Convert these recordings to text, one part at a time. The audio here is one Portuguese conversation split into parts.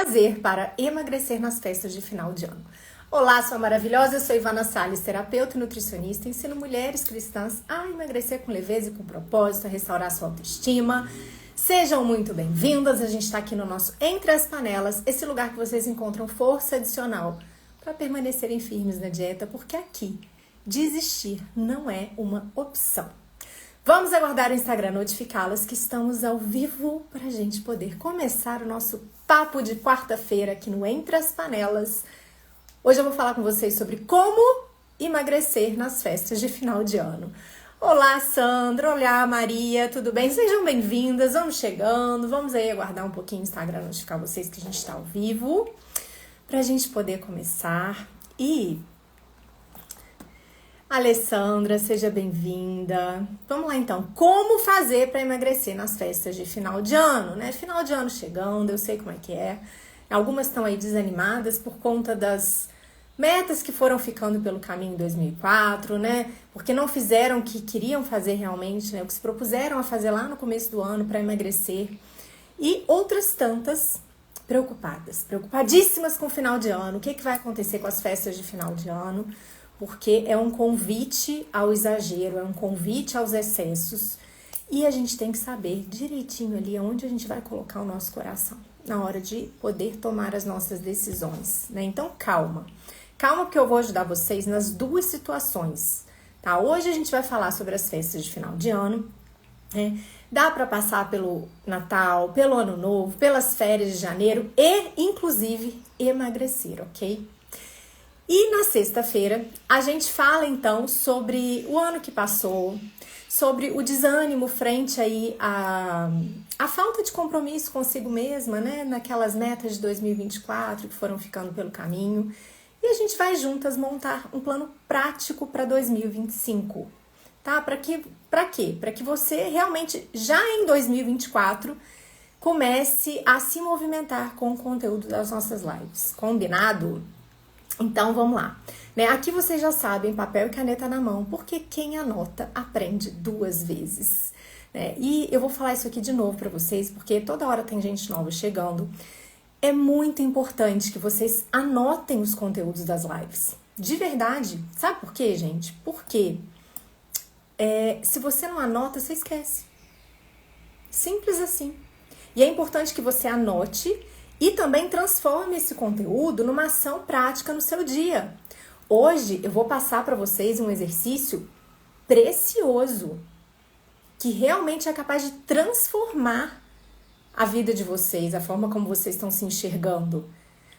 fazer para emagrecer nas festas de final de ano? Olá, sua maravilhosa, eu sou Ivana Salles, terapeuta e nutricionista, ensino mulheres cristãs a emagrecer com leveza e com propósito, a restaurar sua autoestima. Sejam muito bem-vindas, a gente está aqui no nosso Entre as Panelas, esse lugar que vocês encontram força adicional para permanecerem firmes na dieta, porque aqui desistir não é uma opção. Vamos aguardar o Instagram notificá-las que estamos ao vivo para a gente poder começar o nosso papo de quarta-feira aqui no Entre as Panelas. Hoje eu vou falar com vocês sobre como emagrecer nas festas de final de ano. Olá, Sandra, olá, Maria, tudo bem? Sejam bem-vindas, vamos chegando, vamos aí aguardar um pouquinho o Instagram notificar vocês que a gente está ao vivo para a gente poder começar. E Alessandra, seja bem-vinda. Vamos lá então, como fazer para emagrecer nas festas de final de ano, né? Final de ano chegando, eu sei como é que é. Algumas estão aí desanimadas por conta das metas que foram ficando pelo caminho em 2004, né? Porque não fizeram o que queriam fazer realmente, né? O que se propuseram a fazer lá no começo do ano para emagrecer. E outras tantas preocupadíssimas com o final de ano. O que vai acontecer com as festas de final de ano? Porque é um convite ao exagero, é um convite aos excessos. E a gente tem que saber direitinho ali onde a gente vai colocar o nosso coração na hora de poder tomar as nossas decisões, né? Então, calma. Calma, porque eu vou ajudar vocês nas duas situações, tá? Hoje a gente vai falar sobre as festas de final de ano, né? Dá para passar pelo Natal, pelo Ano Novo, pelas férias de janeiro e, inclusive, emagrecer, ok? E na sexta-feira a gente fala então sobre o ano que passou, sobre o desânimo frente aí a falta de compromisso consigo mesma, né? Naquelas metas de 2024 que foram ficando pelo caminho. E a gente vai juntas montar um plano prático para 2025, tá? Para quê? Para que você realmente já em 2024 comece a se movimentar com o conteúdo das nossas lives. Combinado? Então, vamos lá. Né? Aqui vocês já sabem, papel e caneta na mão, porque quem anota aprende duas vezes. Né? E eu vou falar isso aqui de novo para vocês, porque toda hora tem gente nova chegando. É muito importante que vocês anotem os conteúdos das lives. De verdade. Sabe por quê, gente? Porque se você não anota, você esquece. Simples assim. E é importante que você anote e também transforme esse conteúdo numa ação prática no seu dia. Hoje eu vou passar para vocês um exercício precioso que realmente é capaz de transformar a vida de vocês, a forma como vocês estão se enxergando.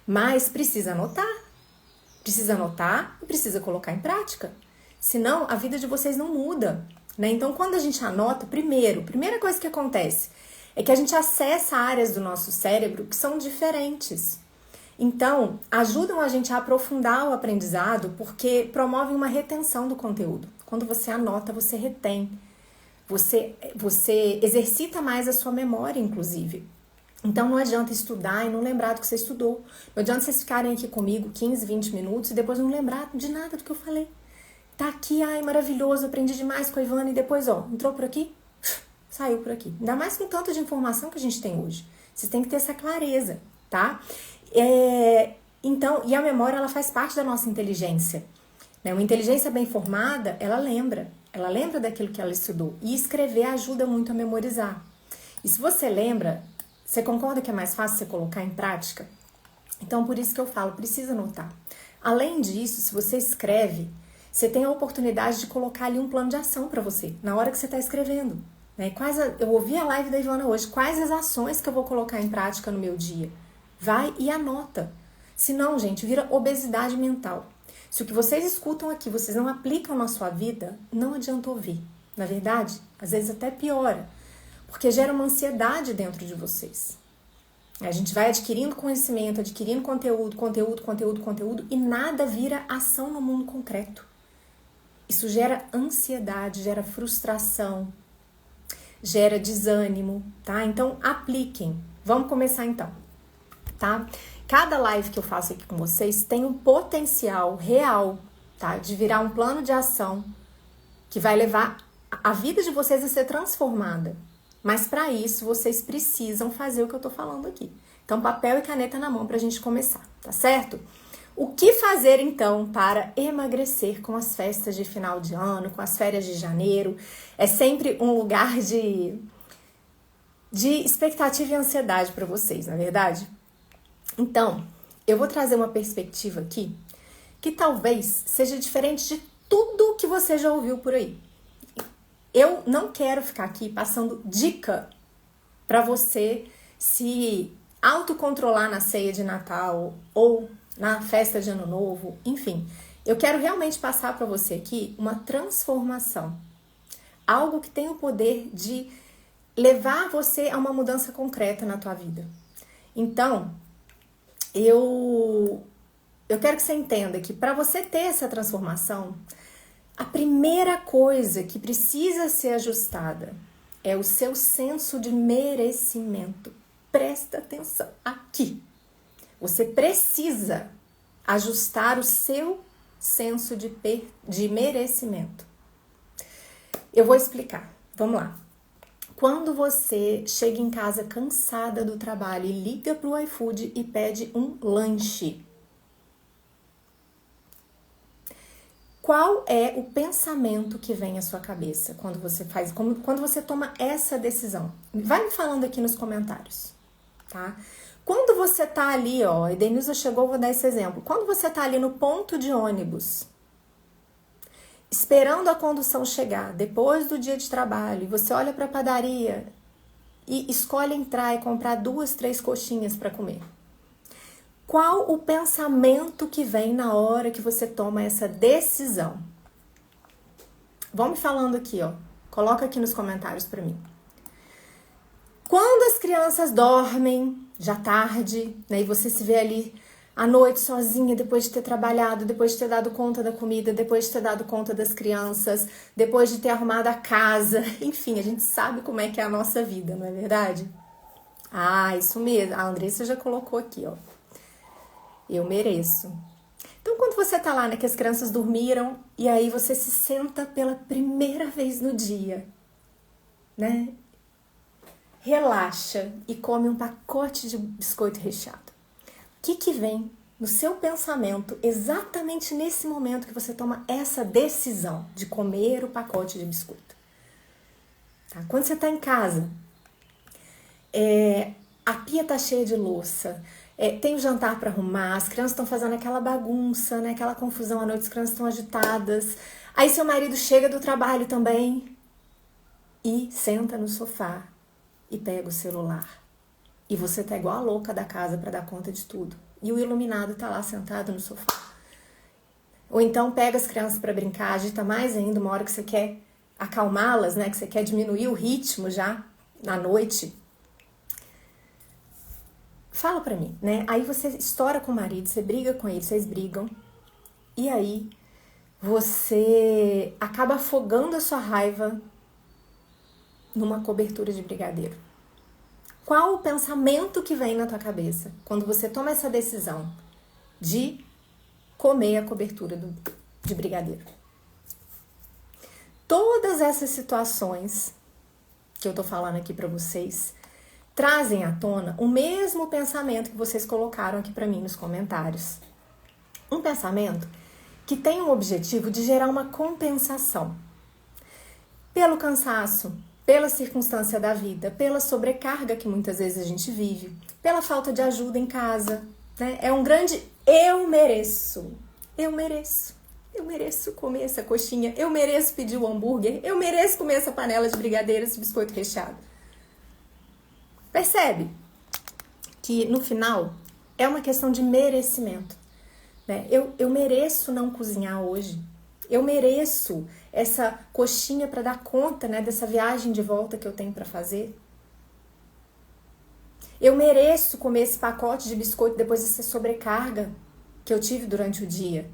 Mas precisa anotar e precisa colocar em prática. Senão a vida de vocês não muda, né? Então quando a gente anota, primeira coisa que acontece é que a gente acessa áreas do nosso cérebro que são diferentes. Então, ajudam a gente a aprofundar o aprendizado porque promovem uma retenção do conteúdo. Quando você anota, você retém. Você exercita mais a sua memória, inclusive. Então, não adianta estudar e não lembrar do que você estudou. Não adianta vocês ficarem aqui comigo 15, 20 minutos e depois não lembrar de nada do que eu falei. Tá aqui, ai, maravilhoso, aprendi demais com a Ivana e depois, entrou por aqui, saiu por aqui. Ainda mais com tanto de informação que a gente tem hoje. Vocês têm que ter essa clareza, tá? Então, e a memória, ela faz parte da nossa inteligência. Né? Uma inteligência bem formada, ela lembra daquilo que ela estudou. E escrever ajuda muito a memorizar. E se você lembra, você concorda que é mais fácil você colocar em prática? Então, por isso que eu falo, precisa anotar. Além disso, se você escreve, você tem a oportunidade de colocar ali um plano de ação para você, na hora que você está escrevendo. Né? Eu ouvi a live da Ivana hoje, quais as ações que eu vou colocar em prática no meu dia? Vai e anota. Senão, gente, vira obesidade mental. Se o que vocês escutam aqui, vocês não aplicam na sua vida, não adianta ouvir. Na verdade, às vezes até piora, porque gera uma ansiedade dentro de vocês. A gente vai adquirindo conhecimento, adquirindo conteúdo, e nada vira ação no mundo concreto. Isso gera ansiedade, gera frustração, gera desânimo, tá? Então, apliquem. Vamos começar então, tá? Cada live que eu faço aqui com vocês tem um potencial real, tá? De virar um plano de ação que vai levar a vida de vocês a ser transformada. Mas para isso, vocês precisam fazer o que eu tô falando aqui. Então, papel e caneta na mão pra gente começar, tá certo? O que fazer, então, para emagrecer com as festas de final de ano, com as férias de janeiro? É sempre um lugar de expectativa e ansiedade para vocês, não é verdade? Então, eu vou trazer uma perspectiva aqui que talvez seja diferente de tudo que você já ouviu por aí. Eu não quero ficar aqui passando dica para você se autocontrolar na ceia de Natal ou na festa de Ano Novo, enfim. Eu quero realmente passar para você aqui uma transformação. Algo que tem o poder de levar você a uma mudança concreta na tua vida. Então, eu quero que você entenda que para você ter essa transformação, a primeira coisa que precisa ser ajustada é o seu senso de merecimento. Presta atenção aqui. Você precisa ajustar o seu senso de merecimento. Eu vou explicar. Vamos lá. Quando você chega em casa cansada do trabalho e liga para o iFood e pede um lanche, qual é o pensamento que vem à sua cabeça quando você toma essa decisão? Vai me falando aqui nos comentários, tá? Quando você tá ali, ó, a Denilza chegou, vou dar esse exemplo. Quando você tá ali no ponto de ônibus, esperando a condução chegar, depois do dia de trabalho, e você olha para a padaria e escolhe entrar e comprar 2, 3 coxinhas para comer. Qual o pensamento que vem na hora que você toma essa decisão? Vão me falando aqui, ó. Coloca aqui nos comentários para mim. Quando as crianças dormem, já tarde, né, e você se vê ali à noite sozinha, depois de ter trabalhado, depois de ter dado conta da comida, depois de ter dado conta das crianças, depois de ter arrumado a casa, enfim, a gente sabe como é que é a nossa vida, não é verdade? Ah, isso mesmo. A Andressa já colocou aqui, ó. Eu mereço. Então, quando você tá lá, né, que as crianças dormiram, e aí você se senta pela primeira vez no dia, né? Relaxa e come um pacote de biscoito recheado. O que vem no seu pensamento exatamente nesse momento que você toma essa decisão de comer o pacote de biscoito? Tá? Quando você tá em casa, a pia tá cheia de louça, tem o jantar para arrumar, as crianças estão fazendo aquela bagunça, né? Aquela confusão à noite, as crianças estão agitadas. Aí seu marido chega do trabalho também e senta no sofá e pega o celular. E você tá igual a louca da casa para dar conta de tudo. E o iluminado tá lá sentado no sofá. Ou então pega as crianças para brincar, agita mais ainda, uma hora que você quer acalmá-las, né? Que você quer diminuir o ritmo já na noite. Fala pra mim, né? Aí você estoura com o marido, você briga com ele, vocês brigam. E aí você acaba afogando a sua raiva numa cobertura de brigadeiro. Qual o pensamento que vem na tua cabeça quando você toma essa decisão de comer a cobertura de brigadeiro? Todas essas situações que eu tô falando aqui pra vocês trazem à tona o mesmo pensamento que vocês colocaram aqui pra mim nos comentários. Um pensamento que tem o objetivo de gerar uma compensação pelo cansaço, pela circunstância da vida, pela sobrecarga que muitas vezes a gente vive, pela falta de ajuda em casa, né? É um grande eu mereço, eu mereço, eu mereço comer essa coxinha, eu mereço pedir o hambúrguer, eu mereço comer essa panela de brigadeiro, esse biscoito recheado. Percebe que no final é uma questão de merecimento, né? Eu mereço não cozinhar hoje. Eu mereço essa coxinha para dar conta, né, dessa viagem de volta que eu tenho para fazer. Eu mereço comer esse pacote de biscoito depois dessa sobrecarga que eu tive durante o dia.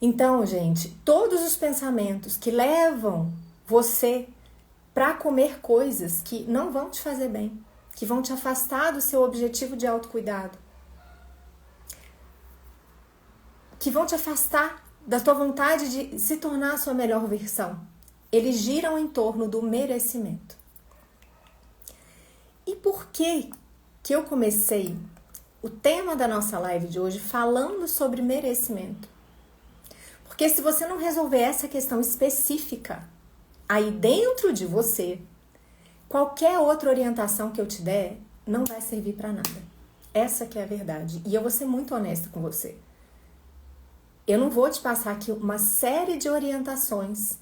Então, gente, todos os pensamentos que levam você para comer coisas que não vão te fazer bem, que vão te afastar do seu objetivo de autocuidado, que vão te afastar da tua vontade de se tornar a sua melhor versão. Eles giram em torno do merecimento. E por que que eu comecei o tema da nossa live de hoje falando sobre merecimento. Porque se você não resolver essa questão específica aí dentro de você, qualquer outra orientação que eu te der não vai servir para nada. Essa que é a verdade. E eu vou ser muito honesta com você. Eu não vou te passar aqui uma série de orientações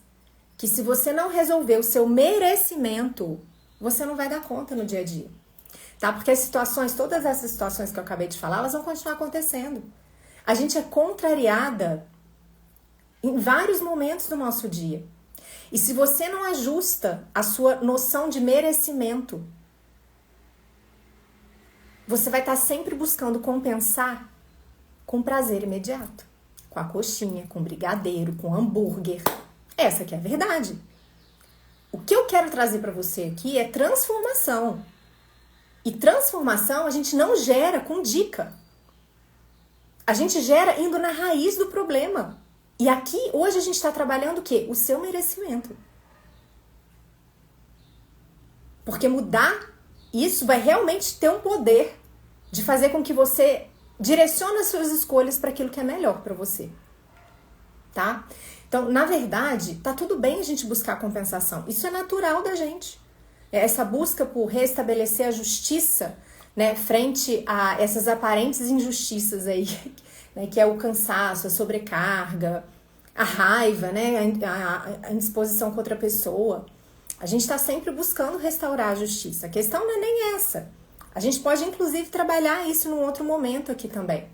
que, se você não resolver o seu merecimento, você não vai dar conta no dia a dia. Tá? Porque as situações, todas essas situações que eu acabei de falar, elas vão continuar acontecendo. A gente é contrariada em vários momentos do nosso dia. E se você não ajusta a sua noção de merecimento, você vai estar sempre buscando compensar com prazer imediato. Com a coxinha, com o brigadeiro, com o hambúrguer. Essa que é a verdade. O que eu quero trazer para você aqui é transformação. E transformação a gente não gera com dica. A gente gera indo na raiz do problema. E aqui, hoje, a gente está trabalhando o quê? O seu merecimento. Porque mudar isso vai realmente ter um poder de fazer com que você direcione as suas escolhas para aquilo que é melhor para você. Tá? Então, na verdade, tá tudo bem a gente buscar compensação. Isso é natural da gente. Essa busca por restabelecer a justiça, né, frente a essas aparentes injustiças aí, né, que é o cansaço, a sobrecarga, a raiva, né, a indisposição com outra pessoa. A gente está sempre buscando restaurar a justiça. A questão não é nem essa. A gente pode, inclusive, trabalhar isso num outro momento aqui também,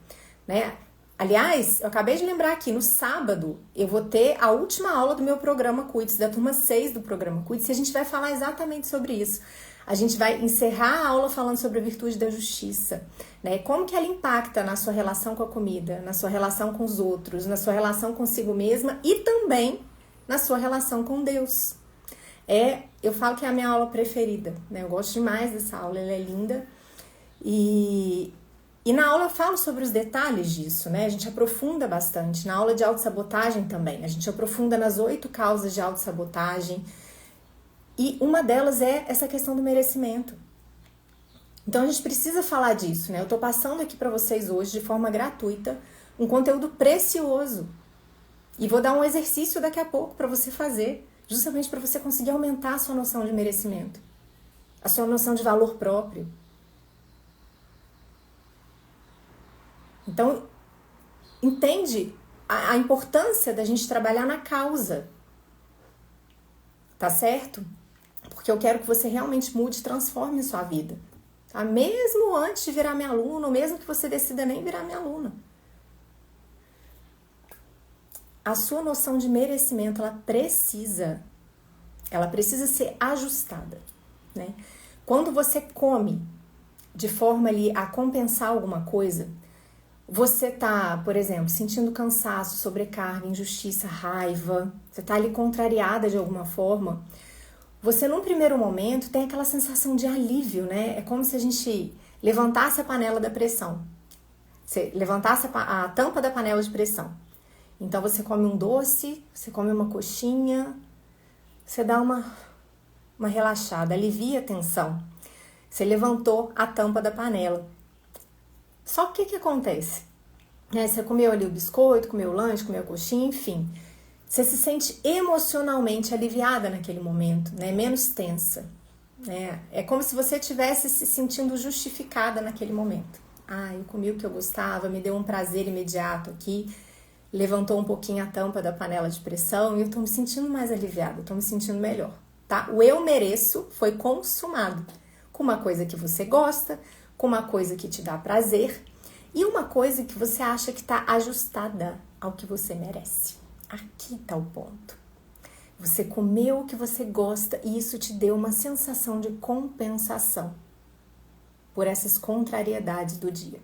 né? Aliás, eu acabei de lembrar aqui, no sábado, eu vou ter a última aula do meu programa Cuide-se, da turma 6 do programa Cuide-se, e a gente vai falar exatamente sobre isso. A gente vai encerrar a aula falando sobre a virtude da justiça, né? Como que ela impacta na sua relação com a comida, na sua relação com os outros, na sua relação consigo mesma e também na sua relação com Deus. Eu falo que é a minha aula preferida, né? Eu gosto demais dessa aula, ela é linda. E na aula eu falo sobre os detalhes disso, né? A gente aprofunda bastante. Na aula de autossabotagem também, a gente aprofunda nas 8 causas de autossabotagem. E uma delas é essa questão do merecimento. Então a gente precisa falar disso, né? Eu tô passando aqui para vocês hoje, de forma gratuita, um conteúdo precioso. E vou dar um exercício daqui a pouco para você fazer, justamente para você conseguir aumentar a sua noção de merecimento, a sua noção de valor próprio. Então, entende a importância da gente trabalhar na causa, tá certo? Porque eu quero que você realmente mude e transforme a sua vida, tá? Mesmo antes de virar minha aluna, ou mesmo que você decida nem virar minha aluna. A sua noção de merecimento, ela precisa ser ajustada, né? Quando você come de forma ali a compensar alguma coisa, você tá, por exemplo, sentindo cansaço, sobrecarga, injustiça, raiva, você tá ali contrariada de alguma forma, você num primeiro momento tem aquela sensação de alívio, né? É como se a gente levantasse a panela da pressão, você levantasse a tampa da panela de pressão. Então você come um doce, você come uma coxinha, você dá uma relaxada, alivia a tensão. Você levantou a tampa da panela. Só que o que acontece? Você comeu ali o biscoito, comeu o lanche, comeu a coxinha, enfim. Você se sente emocionalmente aliviada naquele momento, né? Menos tensa. Né? É como se você estivesse se sentindo justificada naquele momento. Eu comi o que eu gostava, me deu um prazer imediato aqui. Levantou um pouquinho a tampa da panela de pressão e eu tô me sentindo mais aliviada, tô me sentindo melhor, tá? O eu mereço foi consumado com uma coisa que você gosta, com uma coisa que te dá prazer e uma coisa que você acha que tá ajustada ao que você merece. Aqui tá o ponto. Você comeu o que você gosta e isso te deu uma sensação de compensação por essas contrariedades do dia.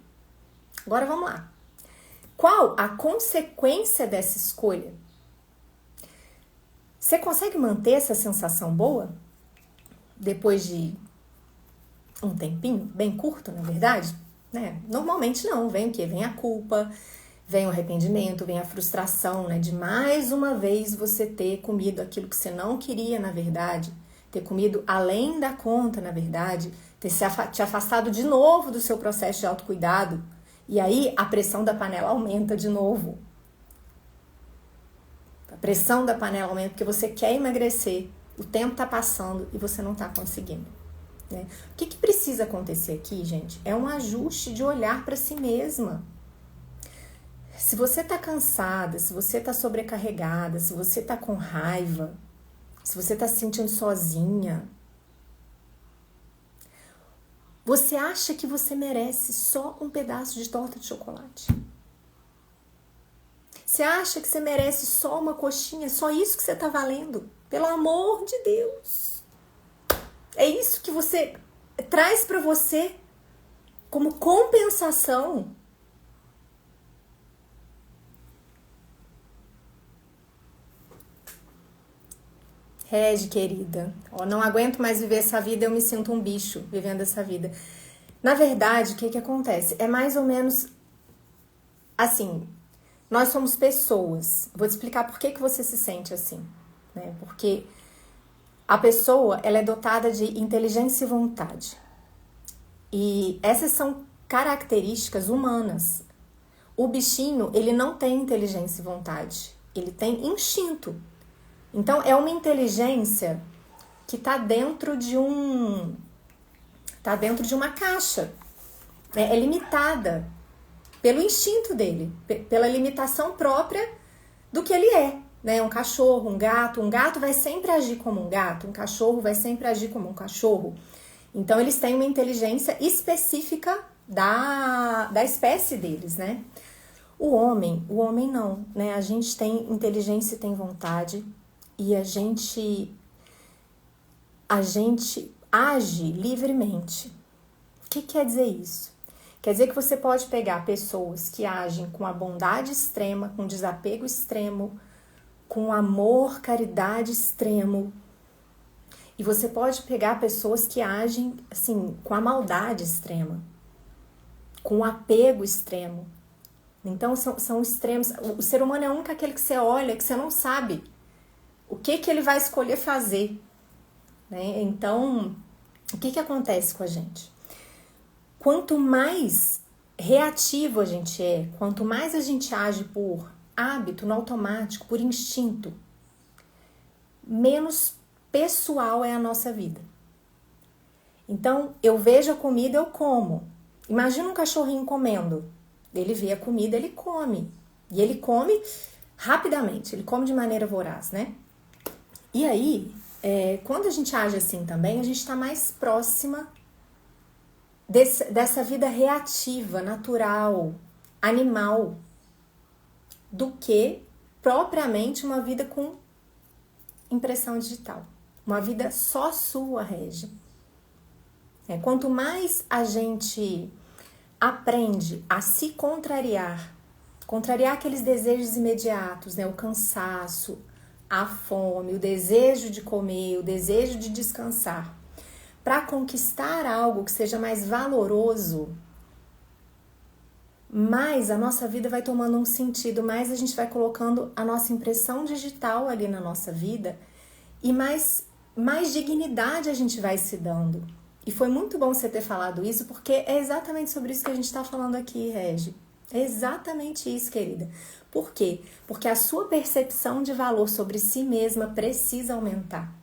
Agora vamos lá. Qual a consequência dessa escolha? Você consegue manter essa sensação boa depois de um tempinho, bem curto, na verdade? Né? Normalmente não. Vem o quê? Vem a culpa, vem o arrependimento, vem a frustração, né? De mais uma vez você ter comido aquilo que você não queria, na verdade, ter comido além da conta, na verdade, ter te afastado de novo do seu processo de autocuidado. E aí a pressão da panela aumenta de novo. A pressão da panela aumenta porque você quer emagrecer, o tempo está passando e você não está conseguindo. Né? O que precisa acontecer aqui, gente? É um ajuste de olhar para si mesma. Se você está cansada, se você está sobrecarregada, se você está com raiva, se você está se sentindo sozinha, você acha que você merece só um pedaço de torta de chocolate? Você acha que você merece só uma coxinha? Só isso que você está valendo? Pelo amor de Deus! É isso que você traz para você como compensação. Regi, querida, não aguento mais viver essa vida, eu me sinto um bicho vivendo essa vida. Na verdade, o que acontece? É mais ou menos assim, nós somos pessoas. Vou te explicar por que você se sente assim, né? Porque a pessoa, ela é dotada de inteligência e vontade. E essas são características humanas. O bichinho, ele não tem inteligência e vontade, ele tem instinto. Então, é uma inteligência que está dentro de uma caixa. É limitada pelo instinto dele, pela limitação própria do que ele é. Né? Um cachorro, um gato vai sempre agir como um gato, um cachorro vai sempre agir como um cachorro. Então, eles têm uma inteligência específica da espécie deles, né? O homem não, né? A gente tem inteligência e tem vontade. E a gente age livremente. O que quer dizer isso? Quer dizer que você pode pegar pessoas que agem com a bondade extrema, com desapego extremo, com amor, caridade extremo. E você pode pegar pessoas que agem assim, com a maldade extrema, com o apego extremo. Então são extremos. O ser humano é único aquele que você olha, que você não sabe o que ele vai escolher fazer, né? Então, o que acontece com a gente? Quanto mais reativo a gente é, quanto mais a gente age por hábito, no automático, por instinto, menos pessoal é a nossa vida. Então, eu vejo a comida, eu como. Imagina um cachorrinho comendo. Ele vê a comida, ele come. E ele come rapidamente, ele come de maneira voraz, né? E aí, quando a gente age assim também, a gente está mais próxima dessa vida reativa, natural, animal, do que propriamente uma vida com impressão digital. Uma vida só sua, Regi. Quanto mais a gente aprende a se contrariar aqueles desejos imediatos, né? O cansaço, a fome, o desejo de comer, o desejo de descansar, para conquistar algo que seja mais valoroso, mais a nossa vida vai tomando um sentido, mais a gente vai colocando a nossa impressão digital ali na nossa vida e mais dignidade a gente vai se dando. E foi muito bom você ter falado isso, porque é exatamente sobre isso que a gente está falando aqui, Regi. É exatamente isso, querida. Por quê? Porque a sua percepção de valor sobre si mesma precisa aumentar.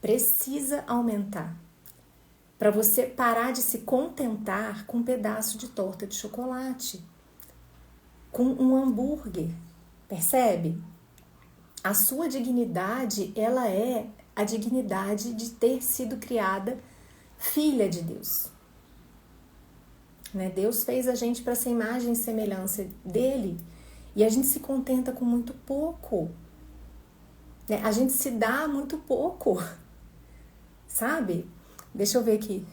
Precisa aumentar. Para você parar de se contentar com um pedaço de torta de chocolate, com um hambúrguer. Percebe? A sua dignidade, ela é a dignidade de ter sido criada filha de Deus. Né? Deus fez a gente para ser imagem e semelhança dele e a gente se contenta com muito pouco. Né? A gente se dá muito pouco, sabe? Deixa eu ver aqui.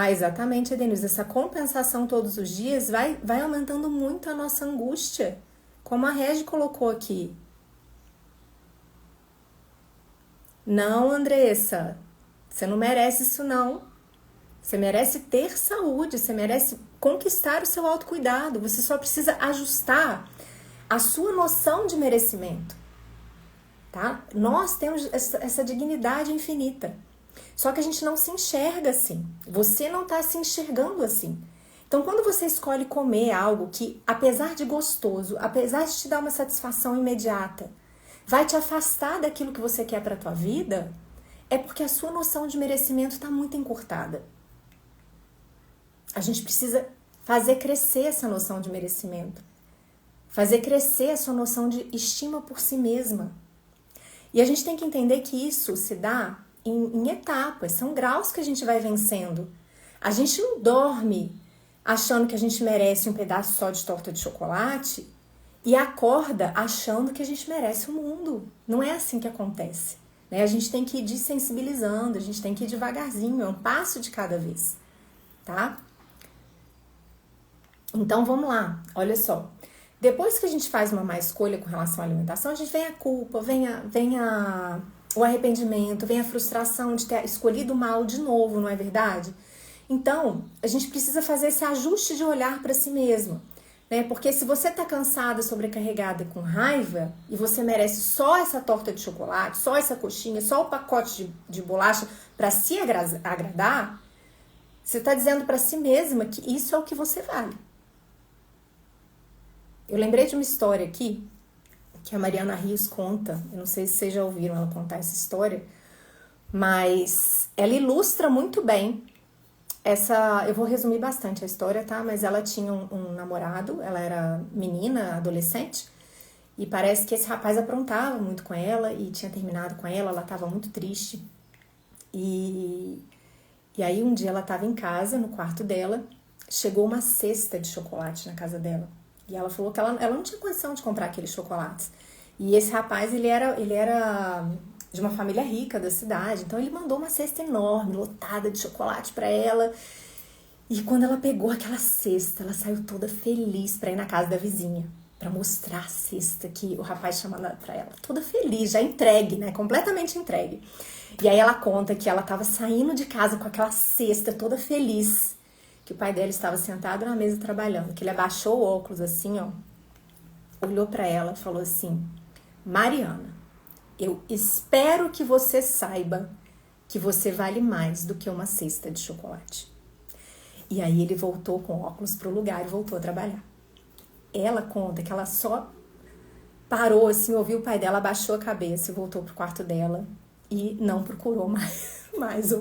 Exatamente, Denise. Essa compensação todos os dias vai aumentando muito a nossa angústia, como a Regi colocou aqui. Não, Andressa, você não merece isso não. Você merece ter saúde, você merece conquistar o seu autocuidado. Você só precisa ajustar a sua noção de merecimento, tá? Nós temos essa dignidade infinita. Só que a gente não se enxerga assim. Você não está se enxergando assim. Então, quando você escolhe comer algo que, apesar de gostoso, apesar de te dar uma satisfação imediata, vai te afastar daquilo que você quer para a tua vida, é porque a sua noção de merecimento está muito encurtada. A gente precisa fazer crescer essa noção de merecimento. Fazer crescer a sua noção de estima por si mesma. E a gente tem que entender que isso se dá em etapas, são graus que a gente vai vencendo. A gente não dorme achando que a gente merece um pedaço só de torta de chocolate e acorda achando que a gente merece o mundo. Não é assim que acontece, né? A gente tem que ir desensibilizando, a gente tem que ir devagarzinho, é um passo de cada vez, tá? Então vamos lá, olha só. Depois que a gente faz uma má escolha com relação à alimentação, a gente vem a culpa, vem o arrependimento, vem a frustração de ter escolhido mal de novo, não é verdade? Então, a gente precisa fazer esse ajuste de olhar para si mesmo, né? Porque se você tá cansada, sobrecarregada, com raiva, e você merece só essa torta de chocolate, só essa coxinha, só o pacote de bolacha para se agradar, você tá dizendo para si mesma que isso é o que você vale. Eu lembrei de uma história aqui, que a Mariana Rios conta, eu não sei se vocês já ouviram ela contar essa história, mas ela ilustra muito bem eu vou resumir bastante a história, tá? Mas ela tinha um namorado, ela era menina, adolescente, e parece que esse rapaz aprontava muito com ela e tinha terminado com ela estava muito triste. E aí um dia ela estava em casa, no quarto dela, chegou uma cesta de chocolate na casa dela. E ela falou que ela não tinha condição de comprar aqueles chocolates. E esse rapaz, ele era de uma família rica da cidade, então ele mandou uma cesta enorme, lotada de chocolate para ela. E quando ela pegou aquela cesta, ela saiu toda feliz para ir na casa da vizinha, para mostrar a cesta que o rapaz tinha mandado para ela. Toda feliz, já entregue, né? Completamente entregue. E aí ela conta que ela estava saindo de casa com aquela cesta, toda feliz, que o pai dela estava sentado na mesa trabalhando, que ele abaixou o óculos assim, ó, olhou para ela e falou assim: Mariana, eu espero que você saiba que você vale mais do que uma cesta de chocolate. E aí ele voltou com óculos pro lugar e voltou a trabalhar. Ela conta que ela só parou assim, ouviu o pai dela, abaixou a cabeça e voltou pro quarto dela e não procurou mais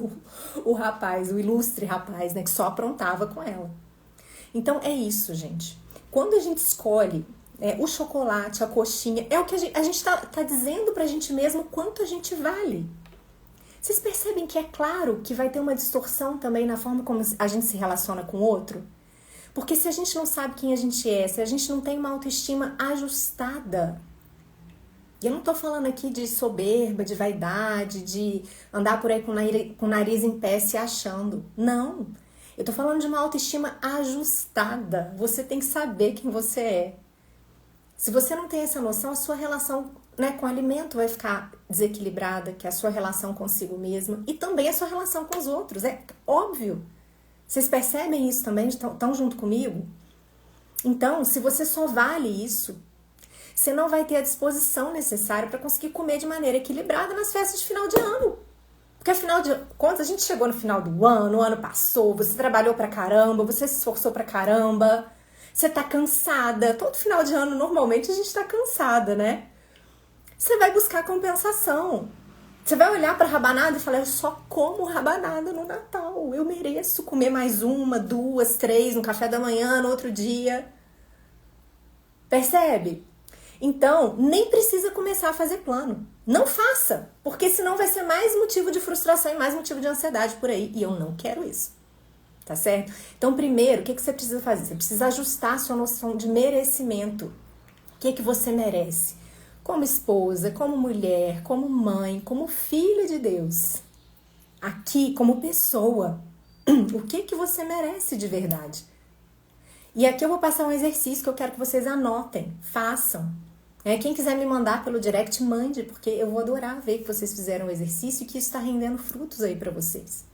o rapaz, o ilustre rapaz, né, que só aprontava com ela. Então é isso, gente. Quando a gente escolhe o chocolate, a coxinha, é o que a gente tá dizendo pra gente mesmo quanto a gente vale. Vocês percebem que é claro que vai ter uma distorção também na forma como a gente se relaciona com o outro? Porque se a gente não sabe quem a gente é, se a gente não tem uma autoestima ajustada, e eu não tô falando aqui de soberba, de vaidade, de andar por aí com o nariz em pé se achando. Não. Eu tô falando de uma autoestima ajustada. Você tem que saber quem você é. Se você não tem essa noção, a sua relação, né, com o alimento vai ficar desequilibrada, que é a sua relação consigo mesma e também a sua relação com os outros. É óbvio. Vocês percebem isso também? Estão junto comigo? Então, se você só vale isso, você não vai ter a disposição necessária para conseguir comer de maneira equilibrada nas festas de final de ano. Porque afinal de contas, a gente chegou no final do ano, o ano passou, você trabalhou pra caramba, você se esforçou pra caramba, você tá cansada. Todo final de ano, normalmente, a gente tá cansada, né? Você vai buscar compensação. Você vai olhar pra rabanada e falar: eu só como rabanada no Natal. Eu mereço comer mais uma, duas, três no café da manhã, no outro dia. Percebe? Então, nem precisa começar a fazer plano. Não faça, porque senão vai ser mais motivo de frustração e mais motivo de ansiedade por aí. E eu não quero isso. Tá certo? Então, primeiro, o que você precisa fazer? Você precisa ajustar a sua noção de merecimento. O que você merece? Como esposa, como mulher, como mãe, como filha de Deus. Aqui, como pessoa. O que você merece de verdade? E aqui eu vou passar um exercício que eu quero que vocês anotem, façam. Quem quiser me mandar pelo direct, mande, porque eu vou adorar ver que vocês fizeram o exercício e que isso está rendendo frutos aí para vocês.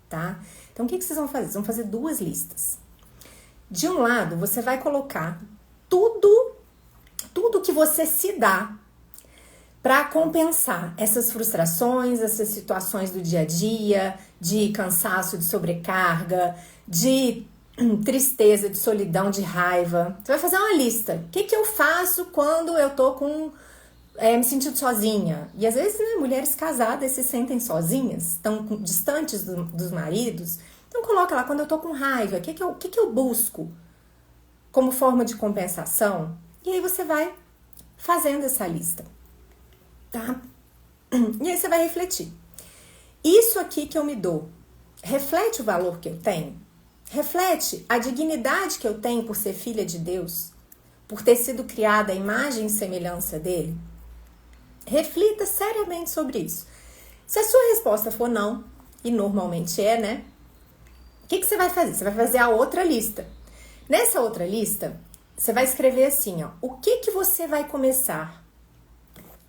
Tá? Então, o que vocês vão fazer? Vocês vão fazer duas listas. De um lado, você vai colocar tudo que você se dá para compensar essas frustrações, essas situações do dia a dia, de cansaço, de sobrecarga, de tristeza, de solidão, de raiva. Você vai fazer uma lista. O que eu faço quando eu tô me sentindo sozinha? E às vezes, né, mulheres casadas se sentem sozinhas, estão distantes dos maridos. Então coloca lá, quando eu tô com raiva, o que eu busco como forma de compensação? E aí você vai fazendo essa lista, tá? E aí você vai refletir. Isso aqui que eu me dou, reflete o valor que eu tenho? Reflete a dignidade que eu tenho por ser filha de Deus? Por ter sido criada à imagem e semelhança dele? Reflita seriamente sobre isso. Se a sua resposta for não, e normalmente é, né? O que você vai fazer? Você vai fazer a outra lista. Nessa outra lista, você vai escrever assim, ó. O que você vai começar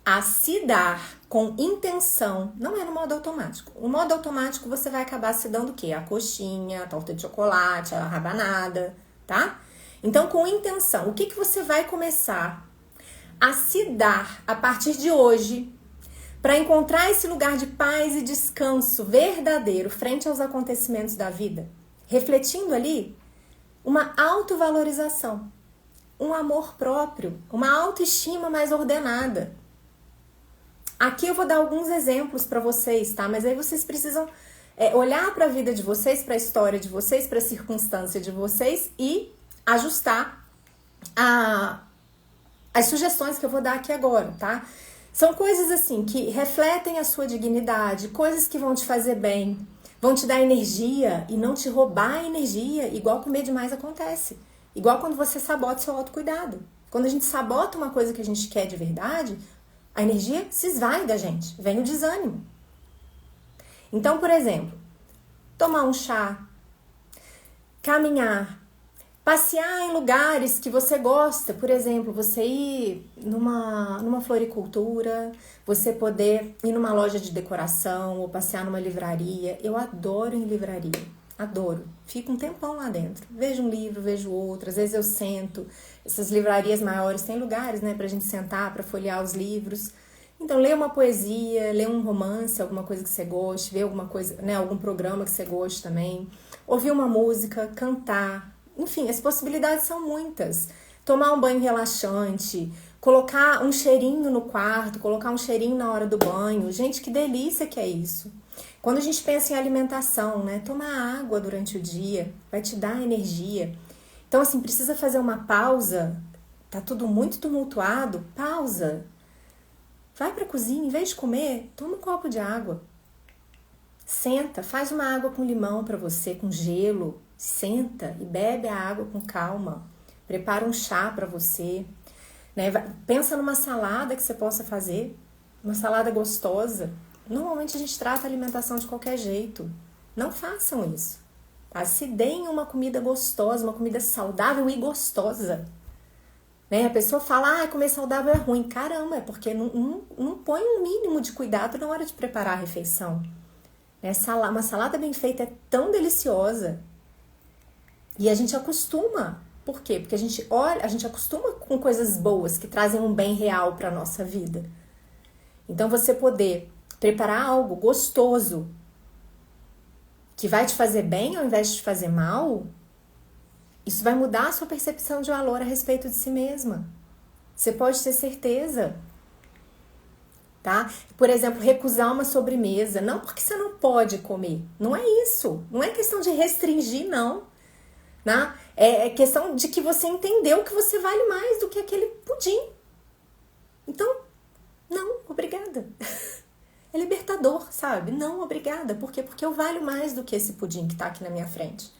a se dar com intenção? Não é no modo automático. No modo automático, você vai acabar se dando o quê? A coxinha, a torta de chocolate, a rabanada, tá? Então, com intenção, o que você vai começar a se dar a partir de hoje para encontrar esse lugar de paz e descanso verdadeiro frente aos acontecimentos da vida? Refletindo ali uma autovalorização, um amor próprio, uma autoestima mais ordenada. Aqui eu vou dar alguns exemplos para vocês, tá? Mas aí vocês precisam olhar para a vida de vocês, para a história de vocês, para a circunstância de vocês e ajustar as sugestões que eu vou dar aqui agora, tá? São coisas assim que refletem a sua dignidade, coisas que vão te fazer bem, vão te dar energia e não te roubar a energia, igual comer demais acontece. Igual quando você sabota seu autocuidado. Quando a gente sabota uma coisa que a gente quer de verdade, a energia se esvai da gente, vem o desânimo. Então, por exemplo, tomar um chá, caminhar, passear em lugares que você gosta, por exemplo, você ir numa floricultura, você poder ir numa loja de decoração ou passear numa livraria. Eu adoro ir em livraria, adoro. Fico um tempão lá dentro, vejo um livro, vejo outro, às vezes eu sento. Essas livrarias maiores têm lugares, né, pra gente sentar, pra folhear os livros. Então, lê uma poesia, lê um romance, alguma coisa que você goste, vê alguma coisa, né, algum programa que você goste também. Ouvir uma música, cantar. Enfim, as possibilidades são muitas. Tomar um banho relaxante, colocar um cheirinho no quarto, colocar um cheirinho na hora do banho. Gente, que delícia que é isso. Quando a gente pensa em alimentação, né? Tomar água durante o dia vai te dar energia. Então, assim, precisa fazer uma pausa. Tá tudo muito tumultuado? Pausa. Vai pra cozinha, em vez de comer, toma um copo de água. Senta, faz uma água com limão pra você, com gelo. Senta e bebe a água com calma. Prepara um chá para você. Né? Pensa numa salada que você possa fazer. Uma salada gostosa. Normalmente a gente trata a alimentação de qualquer jeito. Não façam isso. Tá? Se deem uma comida gostosa, uma comida saudável e gostosa. Né? A pessoa fala, comer saudável é ruim. Caramba, é porque não põe um mínimo de cuidado na hora de preparar a refeição. Né? Uma salada bem feita é tão deliciosa. E a gente acostuma. Por quê? Porque a gente acostuma com coisas boas que trazem um bem real para a nossa vida. Então, você poder preparar algo gostoso que vai te fazer bem ao invés de te fazer mal, isso vai mudar a sua percepção de valor a respeito de si mesma. Você pode ter certeza. Tá? Por exemplo, recusar uma sobremesa. Não porque você não pode comer. Não é isso. Não é questão de restringir, não. Né? É questão de que você entendeu que você vale mais do que aquele pudim. Então, não, obrigada. É libertador, sabe? Não, obrigada. Por quê? Porque eu valho mais do que esse pudim que tá aqui na minha frente.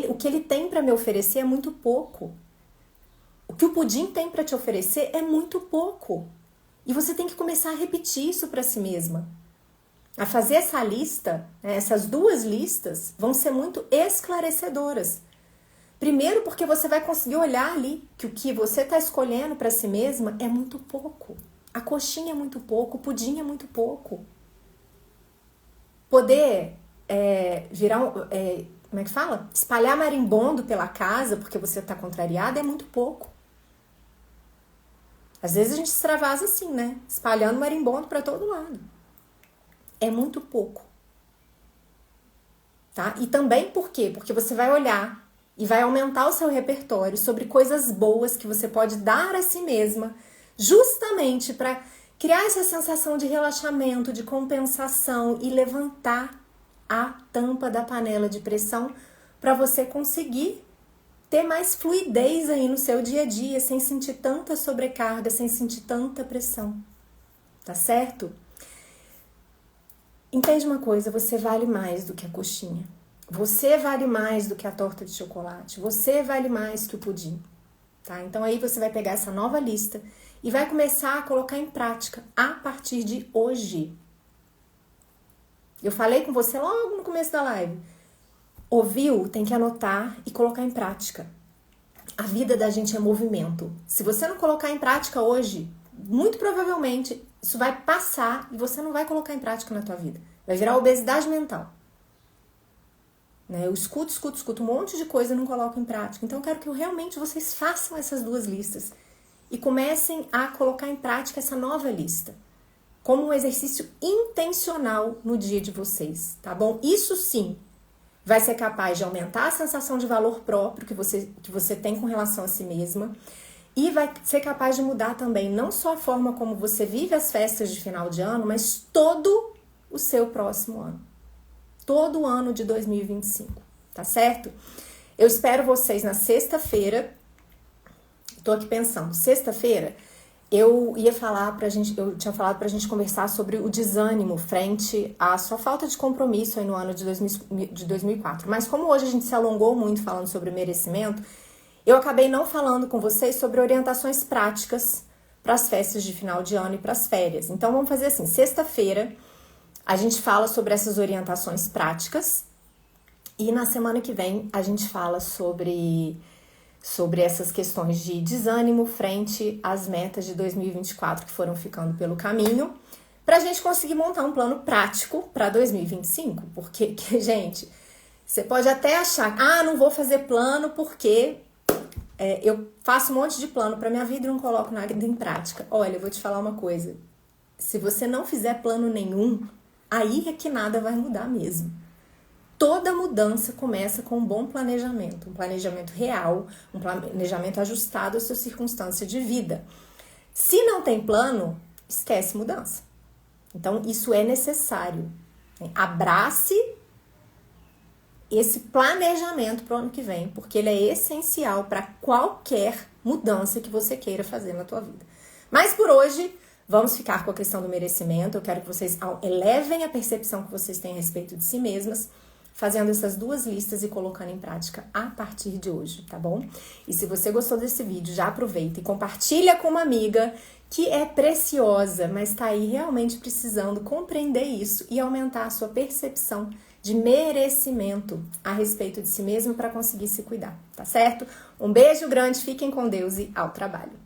O que ele tem para me oferecer é muito pouco. O que o pudim tem para te oferecer é muito pouco. E você tem que começar a repetir isso para si mesma. A fazer essa lista, né, essas duas listas, vão ser muito esclarecedoras. Primeiro, porque você vai conseguir olhar ali que o que você está escolhendo para si mesma é muito pouco. A coxinha é muito pouco, o pudim é muito pouco. Poder como é que fala? Espalhar marimbondo pela casa porque você está contrariada é muito pouco. Às vezes a gente extravasa assim, né? Espalhando marimbondo para todo lado. É muito pouco. Tá? E também por quê? Porque você vai olhar e vai aumentar o seu repertório sobre coisas boas que você pode dar a si mesma, justamente para criar essa sensação de relaxamento, de compensação e levantar a tampa da panela de pressão para você conseguir ter mais fluidez aí no seu dia a dia, sem sentir tanta sobrecarga, sem sentir tanta pressão. Tá certo? Entende uma coisa, você vale mais do que a coxinha. Você vale mais do que a torta de chocolate. Você vale mais que o pudim. Tá? Então aí você vai pegar essa nova lista e vai começar a colocar em prática a partir de hoje. Eu falei com você logo no começo da live. Ouviu? Tem que anotar e colocar em prática. A vida da gente é movimento. Se você não colocar em prática hoje, muito provavelmente isso vai passar e você não vai colocar em prática na tua vida. Vai virar obesidade mental. Né? Eu escuto um monte de coisa e não coloco em prática. Então eu quero que realmente vocês façam essas duas listas e comecem a colocar em prática essa nova lista como um exercício intencional no dia de vocês, tá bom? Isso sim vai ser capaz de aumentar a sensação de valor próprio que você tem com relação a si mesma e vai ser capaz de mudar também não só a forma como você vive as festas de final de ano, mas todo o seu próximo ano. Todo o ano de 2025, tá certo? Eu espero vocês na sexta-feira. Tô aqui pensando, sexta-feira eu tinha falado pra gente conversar sobre o desânimo frente à sua falta de compromisso aí no ano de 2004. Mas como hoje a gente se alongou muito falando sobre merecimento, eu acabei não falando com vocês sobre orientações práticas para as festas de final de ano e para as férias. Então vamos fazer assim, sexta-feira a gente fala sobre essas orientações práticas e na semana que vem a gente fala sobre essas questões de desânimo frente às metas de 2024 que foram ficando pelo caminho, para a gente conseguir montar um plano prático para 2025. Porque, gente, você pode até achar, não vou fazer plano porque eu faço um monte de plano para minha vida e não coloco nada em prática. Olha, eu vou te falar uma coisa, se você não fizer plano nenhum, aí é que nada vai mudar mesmo. Toda mudança começa com um bom planejamento, um planejamento real, um planejamento ajustado à sua circunstância de vida. Se não tem plano, esquece mudança. Então, isso é necessário. Abrace esse planejamento para o ano que vem, porque ele é essencial para qualquer mudança que você queira fazer na tua vida. Mas por hoje, vamos ficar com a questão do merecimento. Eu quero que vocês elevem a percepção que vocês têm a respeito de si mesmas, fazendo essas duas listas e colocando em prática a partir de hoje, tá bom? E se você gostou desse vídeo, já aproveita e compartilha com uma amiga que é preciosa, mas tá aí realmente precisando compreender isso e aumentar a sua percepção de merecimento a respeito de si mesmo para conseguir se cuidar, tá certo? Um beijo grande, fiquem com Deus e ao trabalho!